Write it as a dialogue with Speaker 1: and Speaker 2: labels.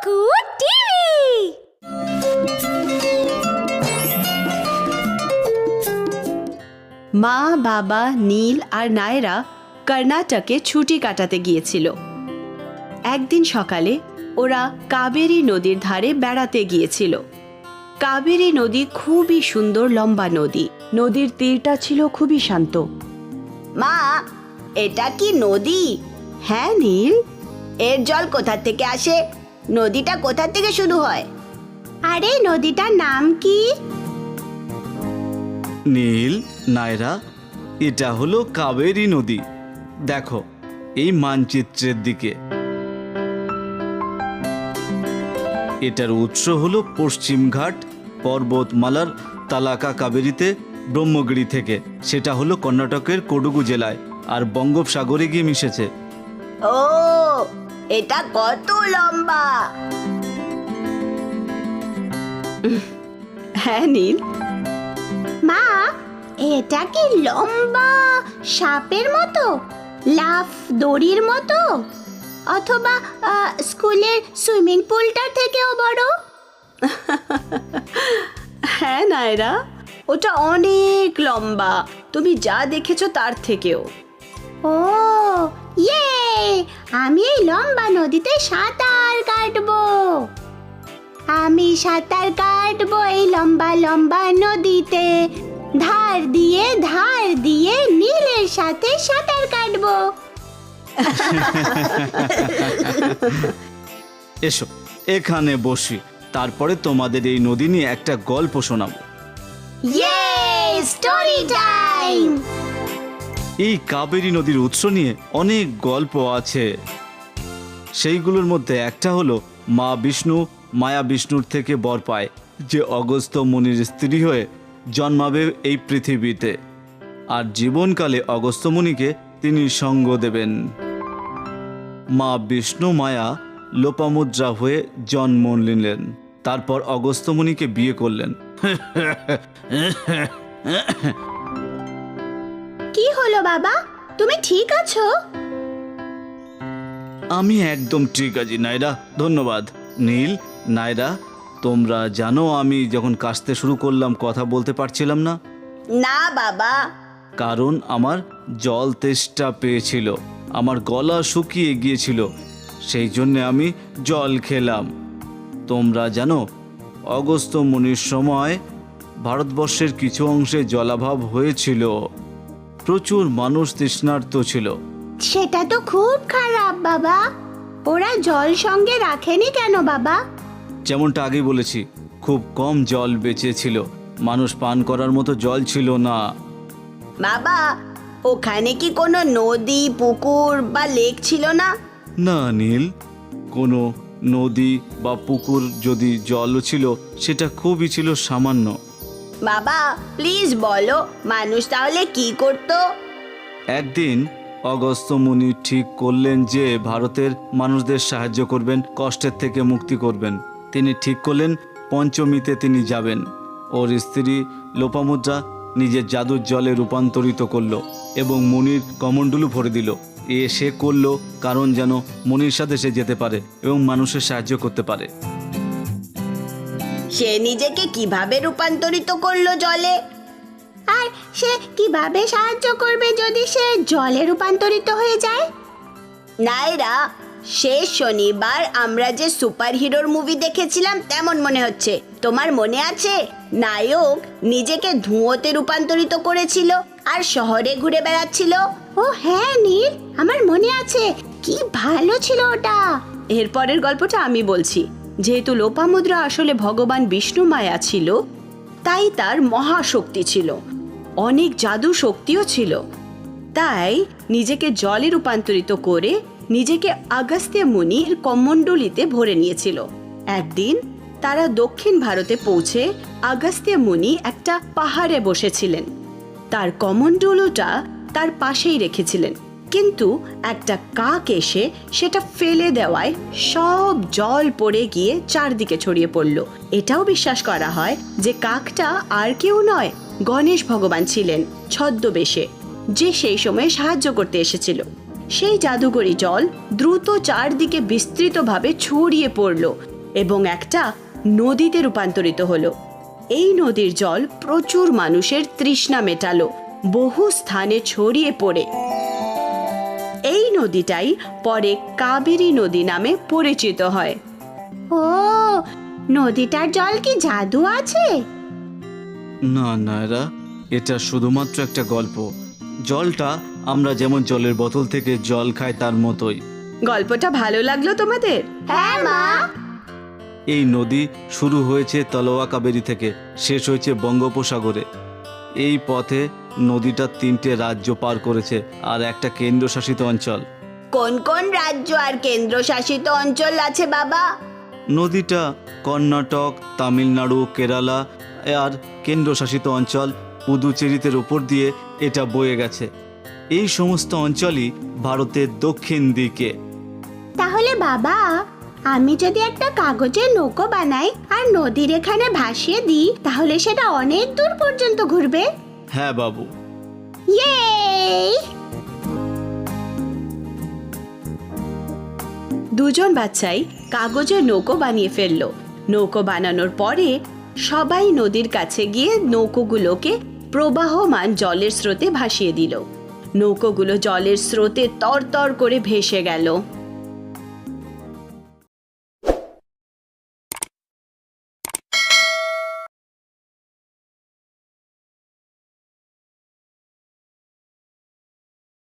Speaker 1: কুকুর টিভি।
Speaker 2: মা, বাবা, নীল আর নায়রা কর্ণাটকে ছুটি কাটাতে গিয়েছিল। একদিন সকালে ওরা কাবেরী নদীর ধারে বেড়াতে গিয়েছিল। কাবেরী নদী খুবই সুন্দর লম্বা নদী। নদীর তীরটা ছিল খুবই শান্ত।
Speaker 3: মা, এটা কি নদী?
Speaker 2: হ্যাঁ নীল।
Speaker 3: এর জল কোথা থেকে আসে? নদীটা কোথা থেকে শুরু হয়?
Speaker 1: আরে নদীটার নাম কি?
Speaker 4: নীল, নায়রা, এটা হলো কাবেরী নদী। দেখো এই মানচিত্রের দিকে। এটার উৎস হলো পশ্চিমঘাট পর্বতমালার তালাকা কাবেরীতে ব্রহ্মগিরি থেকে। সেটা হলো কর্ণাটকের কোডুগু জেলায় আর বঙ্গোপসাগরে গিয়ে মিশেছে।
Speaker 3: ও, এটা কত লম্বা!
Speaker 2: হ্যাঁ নীল।
Speaker 1: মা, এটা কি লম্বা সাপের মতো, লাফ দড়ির মতো, অথবা স্কুলের সুইমিং পুলটার থেকেও বড়?
Speaker 2: হ্যাঁ নায়রা, ওটা অনেক লম্বা, তুমি যা দেখেছো তার থেকেও।
Speaker 1: ও ইয়ে, আমি এই লম্বা নদীতে সাঁতার কাটবো। আমি সাঁতার কাটবো এই লম্বা লম্বা নদীতে, ধার দিয়ে নীলের সাথে সাঁতার কাটবো।
Speaker 4: এসো এখানে বসি, তারপরে তোমাদের এই নদী নিয়ে একটা গল্প শোনাবো।
Speaker 1: ইয়ে, স্টোরি টাইম।
Speaker 4: এই কাবেরী নদীর উৎস নিয়ে অনেক গল্প আছে। সেইগুলোর মধ্যে একটা হলো মা বিষ্ণু মায়া বিষ্ণুর থেকে বর পায় যে অগস্ত্য মুনির স্ত্রী হয়ে জন্মাবে এই পৃথিবীতে, আর জীবনকালে অগস্ত্য মুনিকে তিনি সঙ্গ দেবেন। মা বিষ্ণু মায়া লোপামুদ্রা হয়ে জন্ম নিলেন, তারপর অগস্ত্য মুনিকে বিয়ে করলেন।
Speaker 1: কি হলো বাবা, তুমি ঠিক আছো?
Speaker 4: আমি একদম ঠিক আছি নায়রা, ধন্যবাদ। নীল, নায়রা, তোমরা জানো আমি যখন কাশতে শুরু করলাম কথা বলতে পারছিলাম না?
Speaker 3: না বাবা।
Speaker 4: কারণ আমার জল তেষ্টা পেয়েছিল, আমার গলা শুকিয়ে গিয়েছিল, সেই জন্য আমি জল খেলাম। তোমরা জানো অগস্ত্য মুনির সময় ভারতবর্ষের কিছু অংশে জলাভাব হয়েছিল, প্রচুর মানুষ তৃষ্ণার্ত ছিল।
Speaker 1: সেটা তো খুব খারাপ বাবা। ওরা জল সঙ্গে রাখেনি কেন বাবা?
Speaker 4: যেমনটা আগেই বলেছি, খুব কম জল বেঁচে ছিল, মানুষ পান করার মতো জল ছিল না।
Speaker 3: বাবা, ওখানে কি কোনো নদী, পুকুর বা লেক ছিল না?
Speaker 4: না নীল, কোনো নদী বা পুকুর যদি জলও ছিল সেটা খুবই ছিল সামান্য।
Speaker 3: বাবা প্লিজ বলো, মানুষ তাহলে কি করতো?
Speaker 4: একদিন অগস্ত্য মুনি ঠিক করলেন যে ভারতের মানুষদের সাহায্য করবেন, কষ্টের থেকে মুক্তি করবেন। তিনি ঠিক করলেন পঞ্চমীতে তিনি যাবেন। ওর স্ত্রী লোপামুদ্রা নিজের জাদুর জলে রূপান্তরিত করলো এবং মুনির কমণ্ডলু ভরে দিল। সে করলো কারণ যেন মুনির সাথে সে যেতে পারে এবং মানুষের সাহায্য করতে পারে।
Speaker 3: সে নিজেকে কিভাবে রূপান্তরিত করলো জলে?
Speaker 1: আর সে কিভাবে সাহায্য করবে যদি সে জলে রূপান্তরিত হয়ে যায়?
Speaker 3: নায়রা, শেষ শনিবার আমরা যে সুপার হিরোর মুভি দেখেছিলাম তেমন মনে হচ্ছে। তোমার মনে আছে নায়ক নিজেকে ধুঁয়োতে রূপান্তরিত করেছিল আর শহরে ঘুরে বেড়াচ্ছিল?
Speaker 1: ও হ্যাঁ নীল, আমার মনে আছে। কি ভালো ছিল ওটা।
Speaker 2: এরপরের গল্পটা আমি বলছি। যেহেতু লোপামুদ্রা আসলে ভগবান বিষ্ণু মায়া ছিল, তাই তার মহাশক্তি ছিল, অনেক জাদু শক্তিও ছিল। তাই নিজেকে জলে রূপান্তরিত করে নিজেকে আগস্ত্য মুনির কমণ্ডলিতে ভরে নিয়েছিল। একদিন তারা দক্ষিণ ভারতে পৌঁছে আগস্ত্য মুনি একটা পাহাড়ে বসেছিলেন। তার কমণ্ডলুটা তার পাশেই রেখেছিলেন, কিন্তু একটা কাক এসে সেটা ফেলে দেওয়ায় সব জল পড়ে গিয়ে চারদিকে ছড়িয়ে পড়ল। এটাও বিশ্বাস করা হয় যে কাকটা আর কেউ নয়, গণেশ ভগবান ছিলেন ছদ্মবেশে, যে সেই সময় সাহায্য করতে এসেছিল। সেই জাদুকরি জল দ্রুত চারদিকে বিস্তৃতভাবে ছড়িয়ে পড়ল এবং একটা নদীতে রূপান্তরিত হলো। এই নদীর জল প্রচুর মানুষের তৃষ্ণা মেটালো, বহু স্থানে ছড়িয়ে পড়ে। এই নদীটাই পরে কাবেরী নদী নামে পরিচিত হয়।
Speaker 1: ও, নদীটার জল কি জাদু আছে?
Speaker 4: না নায়রা, এটা শুধুমাত্র একটা গল্প। জলটা আমরা যেমন জলের বোতল থেকে জল খাই তার মতোই।
Speaker 2: গল্পটা ভালো লাগলো তোমাদের?
Speaker 1: হ্যাঁ মা।
Speaker 4: এই নদী শুরু হয়েছে তলোয়া কাবেরী থেকে, শেষ হয়েছে বঙ্গোপসাগরে। এই পথে নদীটা 3টে রাজ্য পার করেছে আর একটা কেন্দ্রশাসিত অঞ্চল।
Speaker 3: কোন কোন রাজ্য আর কেন্দ্রশাসিত অঞ্চল আছে বাবা?
Speaker 4: নদীটা কর্ণাটক, তামিলনাড়ু, কেরালা আর কেন্দ্রশাসিত অঞ্চল পুদুচেরিতের উপর দিয়ে এটা বয়ে গেছে। এই সমস্ত অঞ্চলই ভারতের দক্ষিণ দিকে।
Speaker 1: তাহলে বাবা, আমি যদি একটা কাগজের নৌকো বানাই আর নদীর এখানে ভাসিয়ে দিই, তাহলে সেটা অনেক দূর পর্যন্ত ঘুরবে।
Speaker 4: হ্যাঁ বাবু।
Speaker 1: ইয়ে!
Speaker 2: দুজন বাচ্চাই কাগজের নৌকো বানিয়ে ফেললো। নৌকো বানানোর পরে সবাই নদীর কাছে গিয়ে নৌকোগুলোকে প্রবাহমান জলের স্রোতে ভাসিয়ে দিল। নৌকোগুলো জলের স্রোতে তরতর করে ভেসে গেল।